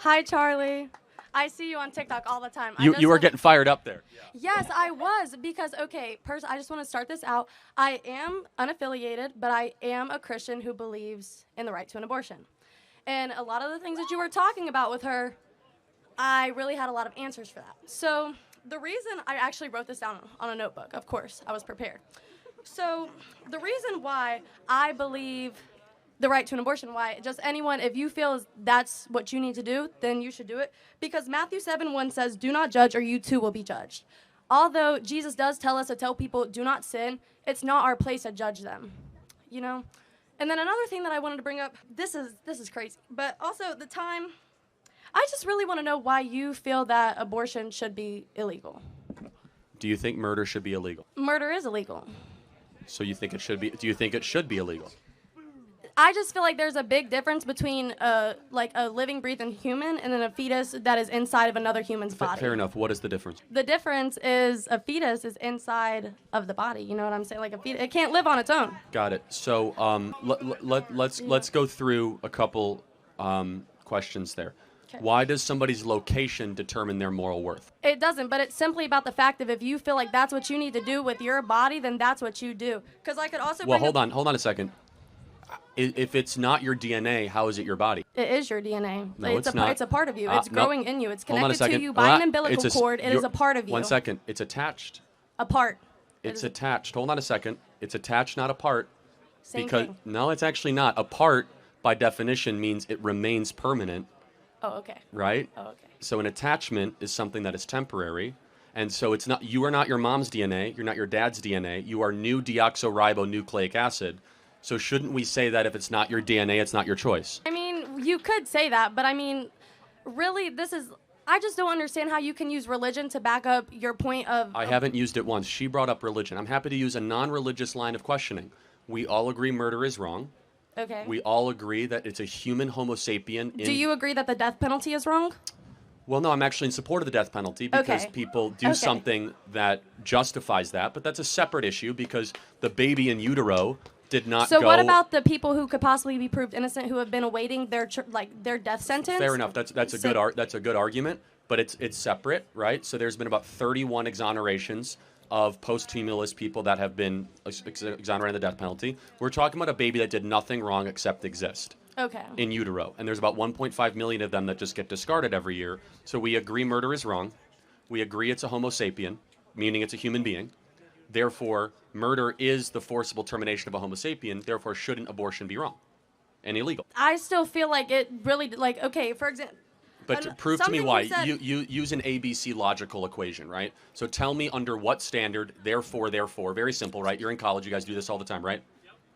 Hi, Charlie. I see you on TikTok all the time. You were getting fired up there. Yes, I was because okay, I just want to start this out. I am unaffiliated, but I am a Christian who believes in the right to an abortion. And a lot of the things that you were talking about with her, I really had a lot of answers for that. So the reason I actually wrote this down on a notebook, of course, I was prepared. So the reason why I believe the right to an abortion, why just anyone, if you feel that's what you need to do, then you should do it. Because Matthew 7:1 says, do not judge or you too will be judged. Although Jesus does tell us to tell people, do not sin, it's not our place to judge them, you know? And then another thing that I wanted to bring up, this is crazy, but also the time, I just really want to know why you feel that abortion should be illegal. Do you think murder should be illegal? Murder is illegal. So you think it should be? Do you think it should be illegal? I just feel like there's a big difference between a living, breathing human and then a fetus that is inside of another human's body. Fair enough. What is the difference? The difference is a fetus is inside of the body. You know what I'm saying? Like a fetus, it can't live on its own. Got it. So let's go through a couple questions there. Okay. Why does somebody's location determine their moral worth? It doesn't, but it's simply about the fact of if you feel like that's what you need to do with your body, then that's what you do. Because I could also Well, hold on a second. If it's not your DNA, how is it your body? It is your DNA. No, it's not. It's a part of you. It's No. growing in you. It's Hold on a connected to second. you by an umbilical cord. It is you're- a part of you. 1 second. It's attached. A part. It's attached. Hold on a second. It's attached, not a part. Same Because thing. no, it's actually not. A part, by definition, means it remains permanent, Oh, okay. right? Oh, okay. So an attachment is something that is temporary. And so it's not. You are not your mom's DNA. You're not your dad's DNA. You are new deoxyribonucleic acid. So shouldn't we say that if it's not your DNA, it's not your choice? I mean, you could say that, but I mean, really, I just don't understand how you can use religion to back up your point of. I haven't used it once. She brought up religion. I'm happy to use a non-religious line of questioning. We all agree murder is wrong. Okay. We all agree that it's a human Homo sapien. Do you agree that the death penalty is wrong? Well, no, I'm actually in support of the death penalty because Okay. people do Okay. something that justifies that, but that's a separate issue because the baby in utero did not So go. what about the people who could possibly be proved innocent who have been awaiting their death sentence? Fair enough. That's a So- that's a good argument, but it's separate, right? So there's been about 31 exonerations of posthumous people that have been exonerated of the death penalty. We're talking about a baby that did nothing wrong except exist Okay. in utero, and there's about 1.5 million of them that just get discarded every year. So we agree murder is wrong. We agree it's a Homo sapien, meaning it's a human being. Therefore, murder is the forcible termination of a Homo sapien. Therefore, shouldn't abortion be wrong and illegal? I still feel like it really okay. For example. But prove to me why. You use an ABC logical equation, right? So tell me under what standard, therefore, very simple, right? You're in college, you guys do this all the time, right?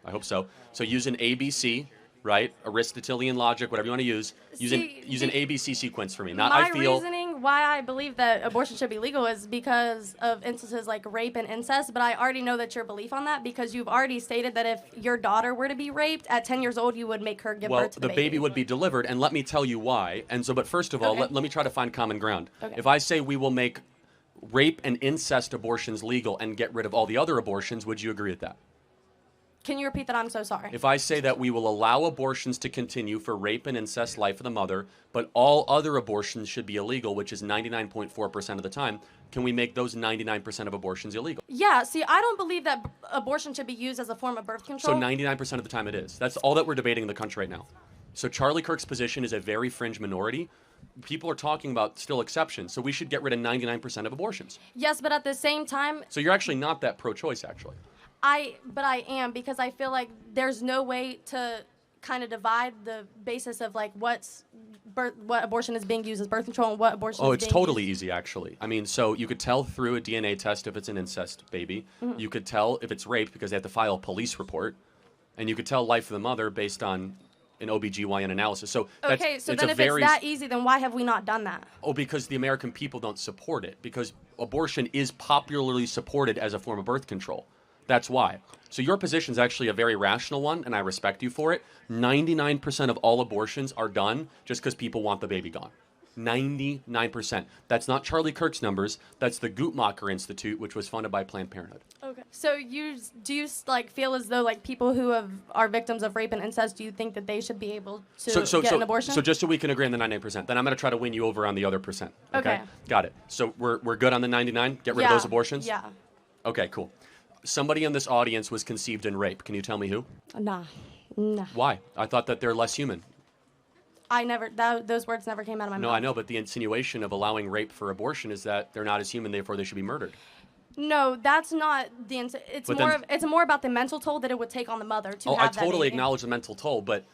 I hope so. So use an ABC, right? Aristotelian logic, whatever you want to use. Use an ABC sequence for me. Not My I feel. reasoning why I believe that abortion should be legal is because of instances like rape and incest, but I already know that your belief on that because you've already stated that if your daughter were to be raped at 10 years old, you would make her give Well, birth to the the baby would be delivered, and let me tell you why. And so, but first of all, Okay. let me try to find common ground. Okay. If I say we will make rape and incest abortions legal and get rid of all the other abortions, would you agree with that? Can you repeat that? I'm so sorry. If I say that we will allow abortions to continue for rape and incest life of the mother, but all other abortions should be illegal, which is 99.4% of the time, can we make those 99% of abortions illegal? Yeah, see, I don't believe that abortion should be used as a form of birth control. So 99% of the time it is. That's all that we're debating in the country right now. So Charlie Kirk's position is a very fringe minority. People are talking about still exceptions, so we should get rid of 99% of abortions. Yes, but at the same time, So you're actually not that pro-choice, actually. but I am because I feel like there's no way to kind of divide the basis of like what abortion is being used as birth control and what abortion Oh, is it's being totally used. easy, actually. I mean, so you could tell through a DNA test if it's an incest baby. Mm-hmm. You could tell if it's rape because they have to file a police report. And you could tell life of the mother based on an OBGYN analysis. So that's, Okay, so it's then a if very, it's that easy, then why have we not done that? Oh, because the American people don't support it. Because abortion is popularly supported as a form of birth control. That's why. So your position is actually a very rational one, and I respect you for it. 99% of all abortions are done just because people want the baby gone. 99%. That's not Charlie Kirk's numbers. That's the Guttmacher Institute, which was funded by Planned Parenthood. Okay. So do you like feel as though like people who are victims of rape and incest, do you think that they should be able to get an abortion? So just so we can agree on the 99%, then I'm going to try to win you over on the other percent. Okay. Got it. So we're good on the 99. Get rid of those abortions. Yeah. Okay. Cool. Somebody in this audience was conceived in rape. Can you tell me who? Nah. Why? I thought that they're less human. Those words never came out of my mouth. No, I know, but the insinuation of allowing rape for abortion is that they're not as human, therefore they should be murdered. No, that's not the. It's more about the mental toll that it would take on the mother to have that baby. I totally acknowledge the mental toll, but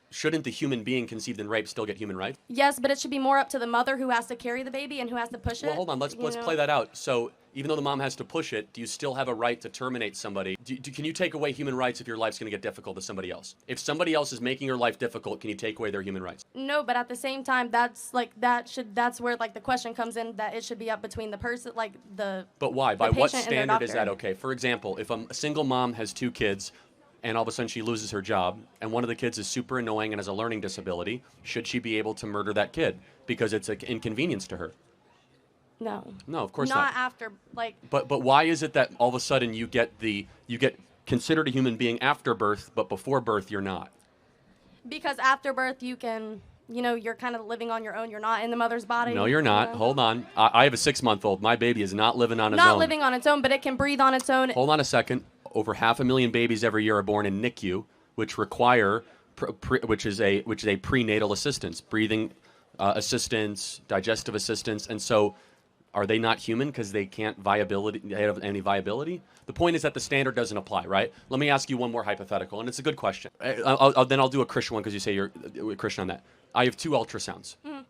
shouldn't the human being conceived in rape still get human rights? Yes, but it should be more up to the mother who has to carry the baby and who has to push it. Well, hold on. Let's play that out. So even though the mom has to push it, do you still have a right to terminate somebody? Can you take away human rights if your life's going to get difficult to somebody else? If somebody else is making your life difficult, can you take away their human rights? No, but at the same time, that's where like the question comes in, that it should be up between the person, like the. But why? By what standard is that okay? For example, if a single mom has 2 kids, and all of a sudden she loses her job, and one of the kids is super annoying and has a learning disability, should she be able to murder that kid because it's an inconvenience to her? No. No, of course not. Not after, like. But why is it that all of a sudden you get considered a human being after birth, but before birth you're not? Because after birth you can, you're kind of living on your own. You're not in the mother's body. No, you're not. Hold on. I have a 6-month-old. My baby is not living on its own. Not living on its own, but it can breathe on its own. Hold on a second. Over 500,000 babies every year are born in NICU, which require, which is a prenatal assistance, breathing assistance, digestive assistance, and so are they not human because they can't have any viability? The point is that the standard doesn't apply, right? Let me ask you one more hypothetical, and it's a good question. Then I'll do a Christian one because you say you're a Christian on that. I have 2 ultrasounds. Mm-hmm.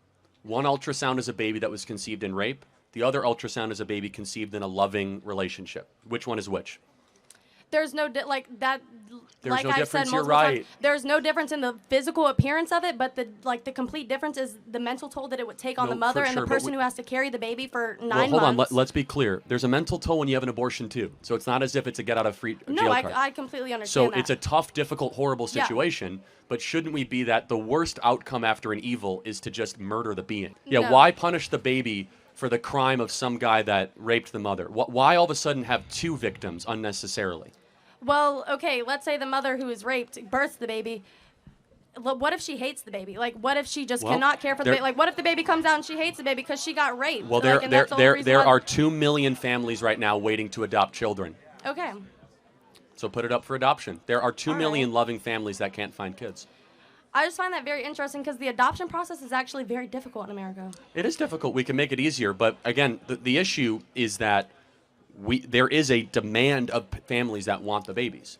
One ultrasound is a baby that was conceived in rape. The other ultrasound is a baby conceived in a loving relationship. Which one is which? There's no like that. There's like no I've difference. said You're multiple right. times, there's no difference in the physical appearance of it, but the complete difference is the mental toll that it would take on the mother and the person who has to carry the baby for 9 months. Hold on. Let's be clear. There's a mental toll when you have an abortion too. So it's not as if it's a get out of jail card. I completely understand that. So it's a tough, difficult, horrible situation. Yeah. But shouldn't we be that the worst outcome after an evil is to just murder the being? Yeah. No. Why punish the baby for the crime of some guy that raped the mother? Why all of a sudden have 2 victims unnecessarily? Well, okay, let's say the mother who is raped births the baby. What if she hates the baby? Like, what if she just cannot care for the baby? Like, what if the baby comes out and she hates the baby because she got raped? Well, there are 2 million families right now waiting to adopt children. Okay. So put it up for adoption. There are 2 million loving families that can't find kids. I just find that very interesting because the adoption process is actually very difficult in America. It is difficult. We can make it easier. But, again, the issue is that there is a demand of families that want the babies.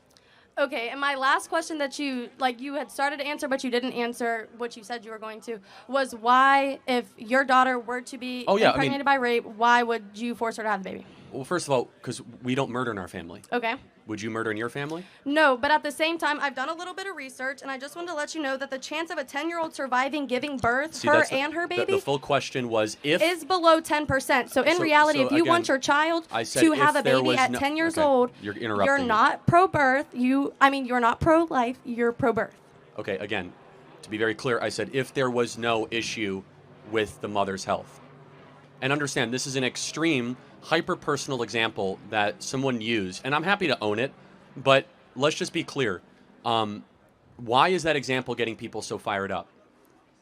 Okay, and my last question that you had started to answer, but you didn't answer what you said you were going to, was why, if your daughter were to be impregnated by rape, why would you force her to have the baby? Well, first of all, because we don't murder in our family. Okay. Would you murder in your family? No, but at the same time, I've done a little bit of research, and I just wanted to let you know that the chance of a 10-year-old surviving giving birth, and her baby, the full question was if is below 10%. So in reality, if you want your child to have a baby at 10 years old, you're not pro-birth. You're not pro-life. You're pro-birth. Okay, again, to be very clear, I said if there was no issue with the mother's health. And understand, this is an extreme, hyper-personal example that someone used, and I'm happy to own it, but let's just be clear. Why is that example getting people so fired up?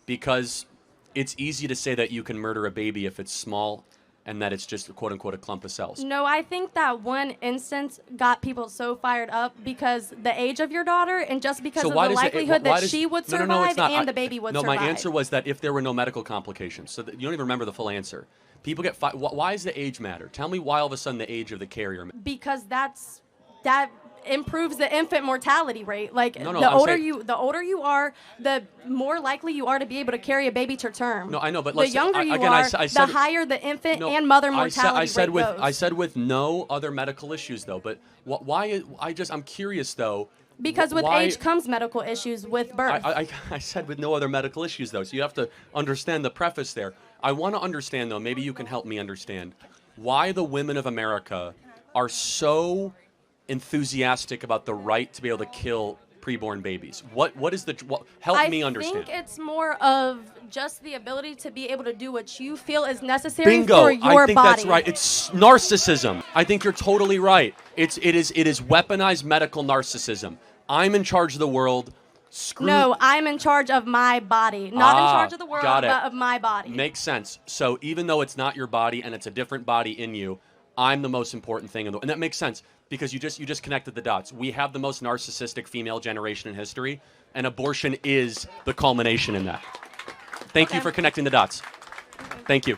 Because it's easy to say that you can murder a baby if it's small and that it's just, quote-unquote, a clump of cells. No, I think that one instance got people so fired up because the age of your daughter and just because of the likelihood that she would survive and the baby would survive. No, my answer was that if there were no medical complications. So you don't even remember the full answer. People get why does the age matter? Tell me why all of a sudden the age of the carrier matters. Because that improves the infant mortality rate. Like the older you are, the more likely you are to be able to carry a baby to term. No, I know, but the younger you are, the higher the infant and mother mortality rate goes. I said with no other medical issues though. But why? I'm curious though. Because with age comes medical issues with birth. I said with no other medical issues though. So you have to understand the preface there. I want to understand, though, maybe you can help me understand, why the women of America are so enthusiastic about the right to be able to kill preborn babies? What is the help me understand? I think it's more of just the ability to be able to do what you feel is necessary Bingo. for your body. I think that's right. It's narcissism. I think you're totally right. It is weaponized medical narcissism. I'm in charge of the world. No, I'm in charge of my body. Not in charge of the world, but of my body. Makes sense. So even though it's not your body and it's a different body in you, I'm the most important thing in the world. And that makes sense because you just connected the dots. We have the most narcissistic female generation in history, and abortion is the culmination in that. Thank you for connecting the dots. Thank you.